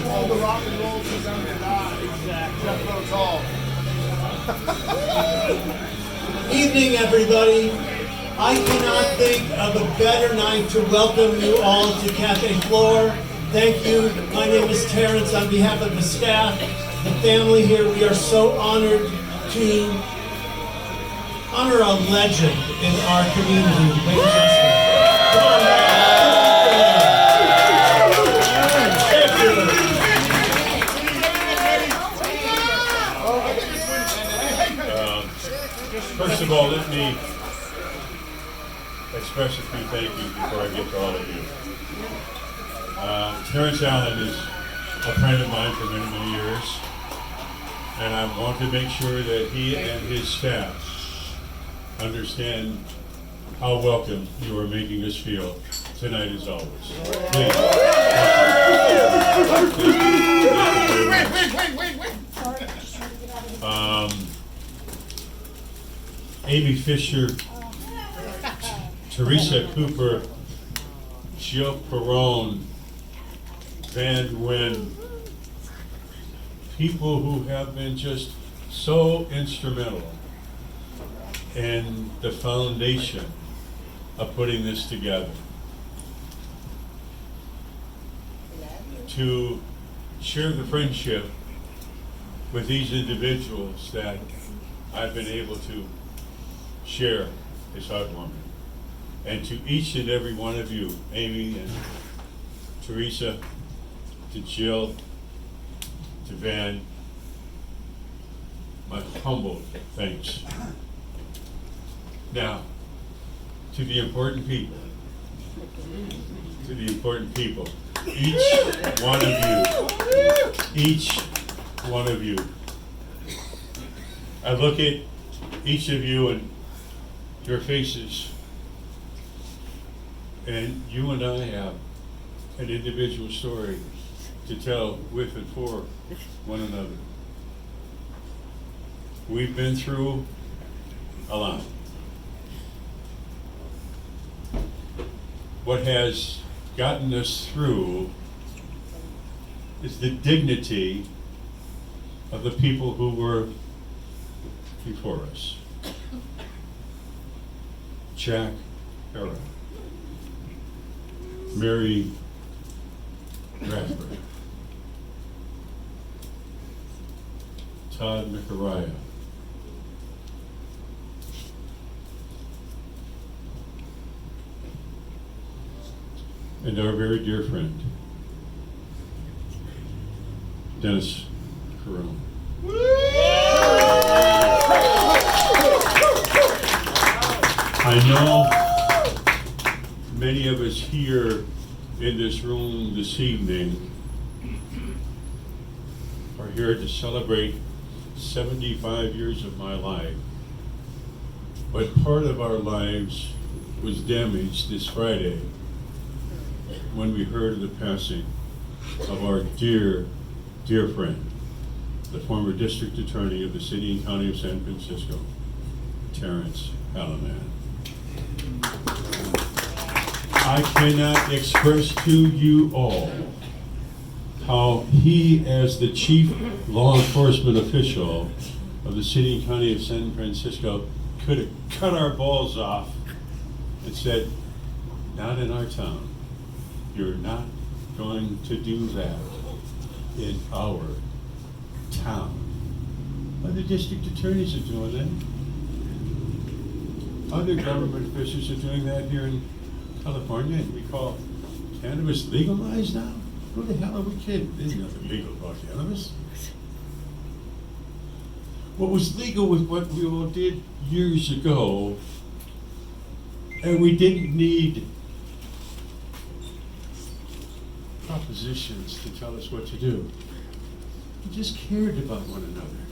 All the rock and roll is on your eye. Exactly. That's all. Evening, everybody. I cannot think of a better night to welcome you all to Cafe Floor. Thank you. My name is Terrence. On behalf of the staff, the family here, we are so honored to honor a legend in our community, Lady Justmann. Come on, man. First of all, let me express a few thank yous before I get to all of you. Terrence Allen is a friend of mine for many, many years, and I want to make sure that he and his staff understand how welcome you are making us feel tonight as always. Please. Wait. Amy Fisher, Teresa Cooper, Jill Perone, Van Nguyen, people who have been just so instrumental in the foundation of putting this together. To share the friendship with these individuals that I've been able to share is heartwarming. And to each and every one of you, Amy and Teresa, to Jill, to Van, my humble thanks. Now, to the important people, each one of you, I look at each of you and your faces, and you and I have an individual story to tell with and for one another. We've been through a lot. What has gotten us through is the dignity of the people who were before us. Jack Era, Mary Rathbury, Todd McAraya, and our very dear friend, Dennis Carone. I know many of us here in this room this evening are here to celebrate 75 years of my life, but part of our lives was damaged this Friday when we heard of the passing of our dear, dear friend, the former district attorney of the city and county of San Francisco, Terrence Allen. I cannot express to you all how he, as the chief law enforcement official of the city and county of San Francisco, could have cut our balls off and said, not in our town. You're not going to do that in our town. Other district attorneys are doing that. Other government officials are doing that here in California, and we call cannabis legalized now? Who the hell are we kidding? There's nothing legal about cannabis. What was legal was what we all did years ago, and we didn't need propositions to tell us what to do. We just cared about one another.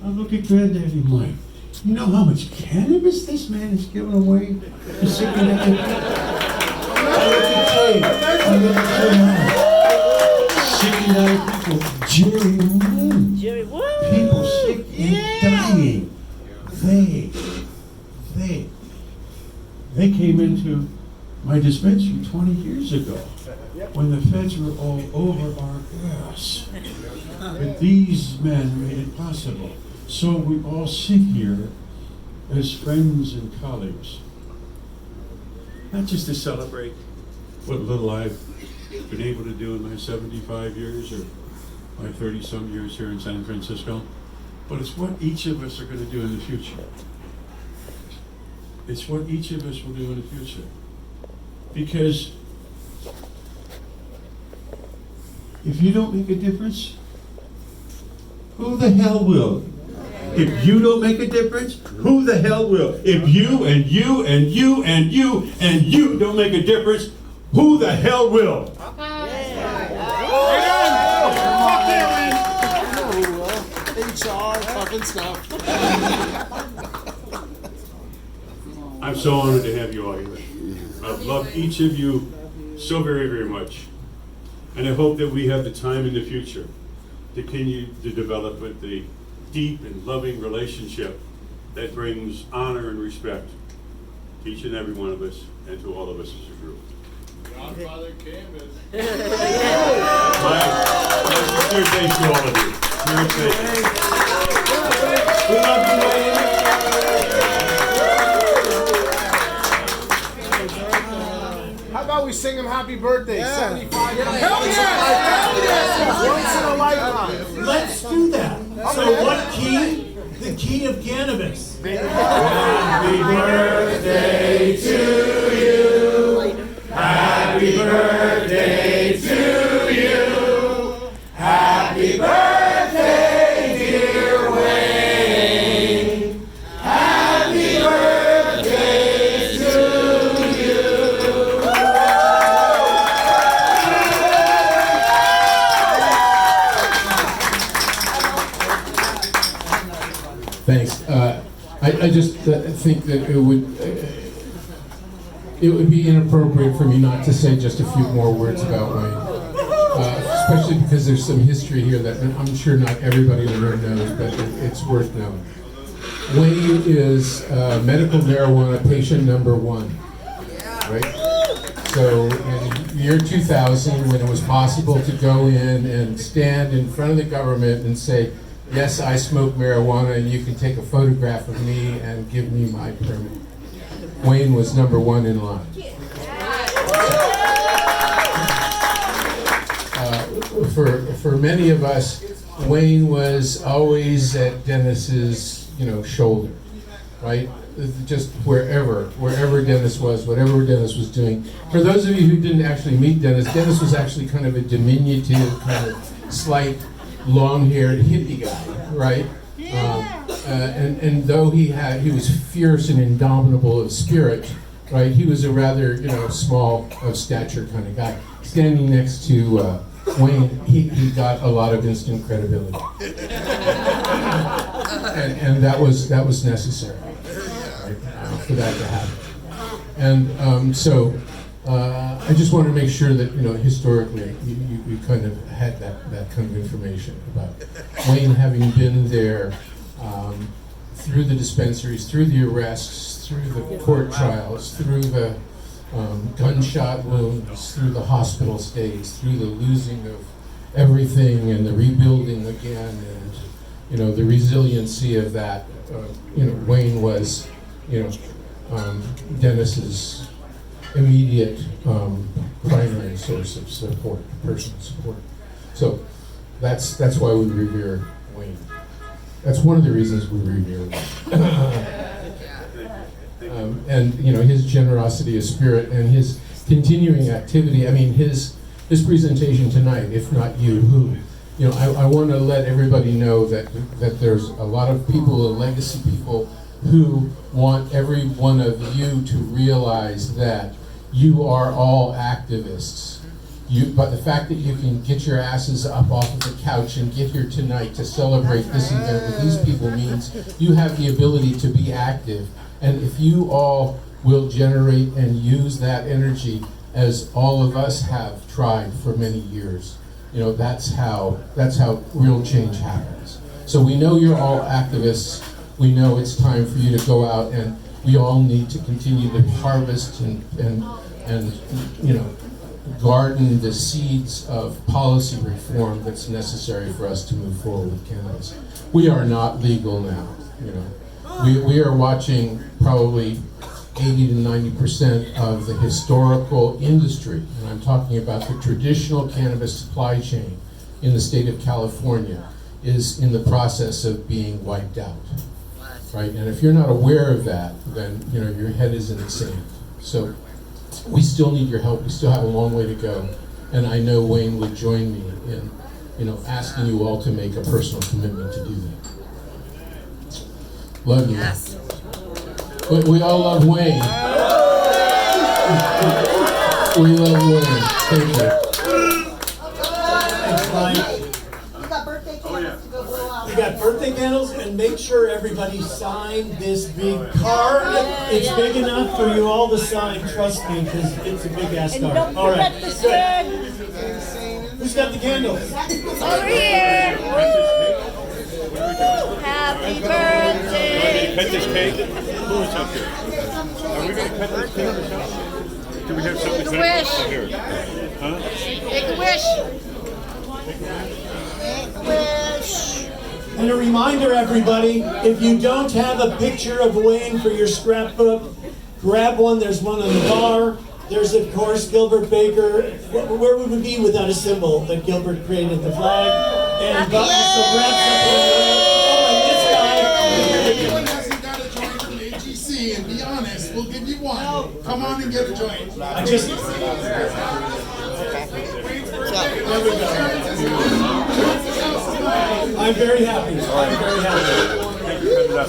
I look at Granddaddy Mike. You know how much cannabis this man is giving away? He's sick of that. I look at Jay. I look at Jay. 69 people. Jerry Wood. People sick and dying. They They came into my dispensary 20 years ago when the feds were all over our ass. But these men made it possible. So we all sit here as friends and colleagues, not just to celebrate what little I've been able to do in my 75 years or my 30-some years here in San Francisco, but it's what each of us are going to do in the future. It's what each of us will do in the future. Because if you don't make a difference, who the hell will? If you don't make a difference, who the hell will? If you and you and you and you and you don't make a difference, who the hell will? HR fucking stuff. I'm so honored to have you all here. I've loved each of you so very, very much. And I hope that we have the time in the future to continue to develop with the deep and loving relationship that brings honor and respect to each and every one of us and to all of us as a group. Godfather Canvas. My sincere thanks to all of you. Sincere thanks. We love you, Wayne. How about we sing him happy birthday? Yeah. 75 years. Hell yeah! Once in a lifetime. Let's do that. So what key? The key of cannabis. Happy birthday to you. Happy birthday to you. Happy birthday, dear Wayne. Happy birthday to you. Thanks. I just think that it would be inappropriate for me not to say just a few more words about Wayne, especially because there's some history here that I'm sure not everybody in the room knows, but it's worth knowing. Wayne is medical marijuana patient number 1, right? So in the year 2000, when it was possible to go in and stand in front of the government and say, yes, I smoke marijuana and you can take a photograph of me and give me my permit, Wayne was number 1 in line. For many of us, Wayne was always at Dennis's, shoulder, right? Just wherever Dennis was, whatever Dennis was doing. For those of you who didn't actually meet Dennis, Dennis was actually kind of a diminutive, kind of slight, long-haired hippie guy, right? And though he was fierce and indomitable of spirit, right? He was a rather, small of stature kind of guy. Standing next to Wayne, he got a lot of instant credibility, and that was necessary, right, for that to happen. And so I just want to make sure that historically you kind of had that kind of information about Wayne having been there through the dispensaries, through the arrests, through the court trials, through the gunshot wounds, through the hospital stays, through the losing of everything and the rebuilding again, and the resiliency of that. Wayne was, Dennis's immediate primary source of support, personal support. So that's why we revere Wayne. That's one of the reasons we revere Wayne. And his generosity of spirit and his continuing activity. I mean, his presentation tonight, if not you, who, I want to let everybody know that there's a lot of people, legacy people, who want every one of you to realize that you are all activists. But the fact that you can get your asses up off of the couch and get here tonight to celebrate this event with these people means you have the ability to be active. And if you all will generate and use that energy, as all of us have tried for many years, that's how real change happens. So we know you're all activists. We know it's time for you to go out and We all need to continue to harvest and you know, garden the seeds of policy reform that's necessary for us to move forward with cannabis. We are not legal now, you know. We are watching probably 80 to 90% of the historical industry, and I'm talking about the traditional cannabis supply chain in the state of California, is in the process of being wiped out, right? And if you're not aware of that, then you know your head is in the sand. So we still need your help. We still have a long way to go, and I know Wayne would join me in, you know, asking you all to make a personal commitment to do that. Love you. Yes. We all love Wayne. We love Wayne. Thank you. Thanks, Mike. You got birthday candles to go blow out. We got birthday candles, and make sure everybody sign this big card. It's big enough for you all to sign, trust me, because it's a big ass card. Don't All right, forget the good. swag. Who's got the candles? Over here. Happy birthday. Cut this cake? Who is up here? Are we going to cut this cake or something? Do we have something Make a to wish. here? Huh? Make a wish. Make a wish. And a reminder, everybody, if you don't have a picture of Wayne for your scrapbook, grab one. There's one on the bar. There's, of course, Gilbert Baker. Where would we be without a symbol that Gilbert created, the flag? And so grab something. Everyone hasn't got a joint from AGC, and be honest, we'll give you one. Come on and get a joint. I just... There we go. I'm very happy. I'm very happy. Thank you for coming up.